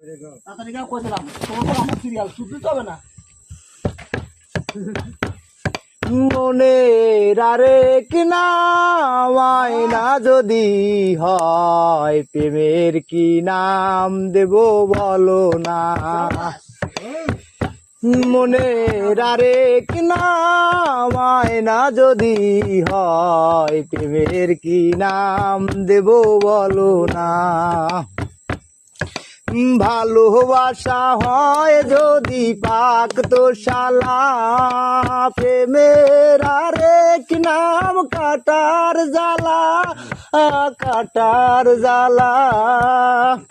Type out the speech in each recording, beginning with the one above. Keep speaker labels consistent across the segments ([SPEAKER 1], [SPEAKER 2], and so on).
[SPEAKER 1] তাড়াতাড়ি গাও কইলাম তোমার আমার সিরিয়াল শুনতে হবে না।
[SPEAKER 2] মনের আরেক নাম আয়না যদি হয়, প্রেমের কি নাম দেব বলো না। মনের আরেক নাম আয়না যদি হয়, প্রেমের কি নাম দেব বলো না। ভালোবাসা হয় যদি পাক তো শালা, প্রেমের আরেক নাম কাটার জ্বালা, কাটার জ্বালা,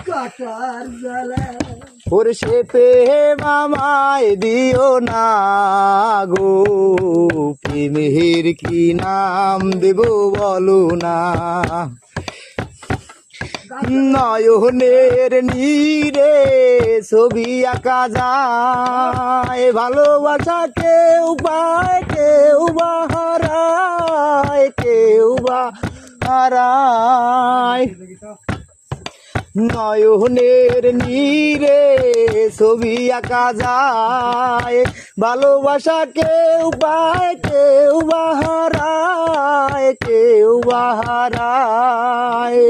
[SPEAKER 1] কাটার জ্বালা।
[SPEAKER 2] ওর সে প্রেম আমায় দিও না গো, প্রেমের কি নাম দেব বলো না। নয়নের নীরে ছবি আঁকা যায়, ভালোবাসা কেউ পায় কেউ বা হারায়, কেউ বা হারায়। নয়নের নীরে ছবি আঁকা যায়, ভালোবাসা কেউ পায় কেউ বা হারায়, কেউ বা হারায়।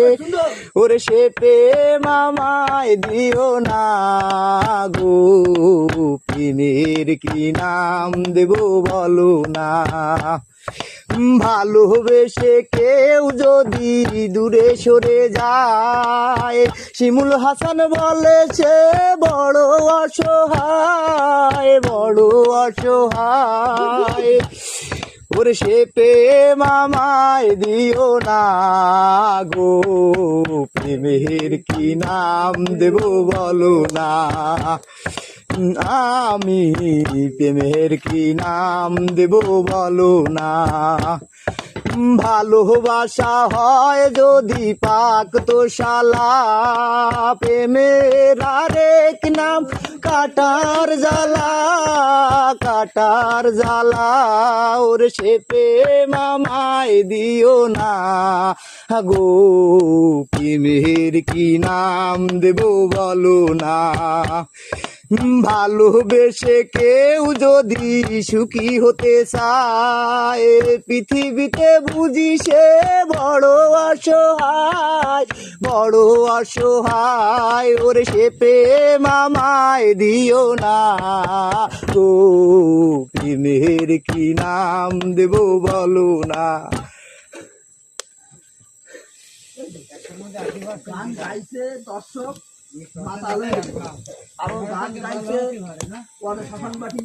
[SPEAKER 2] ওরে সে প্রেম আমায় দিও না গো, প্রেমের কি নাম দেব বলো না। ভালোবেসে কেউ যদি দূরে সরে যায়, শিমুল হাসান বলে সে বড় অসহায়, বড় অসহায়। ওরে সে প্রেম আমায় দিও না গো, প্রেমের কি নাম দেব বলো না। আমি প্রেমের কি নাম দেব বলো না। ভালোবাসা হয় যদি পাক তো শালা, প্রেমের আরেক নাম কাটার জ্বালা, কাটার জ্বালা। ওর সে প্রেম আমায় দিও না গো, প্রেমের কি নাম দেব বলো না। ভালোবেসে কেউ যদি সুখী হতে চায়, পৃথিবীতে বুঝি সে বড় অসহায়, বড় অসহায়। ওরে সে প্রেম আমায় দিও না গো, প্রেমের কি নাম দেব বলো না।
[SPEAKER 1] গান গাইছে দর্শক মাতালে, আরো গান গাইছে শাসন বাটি।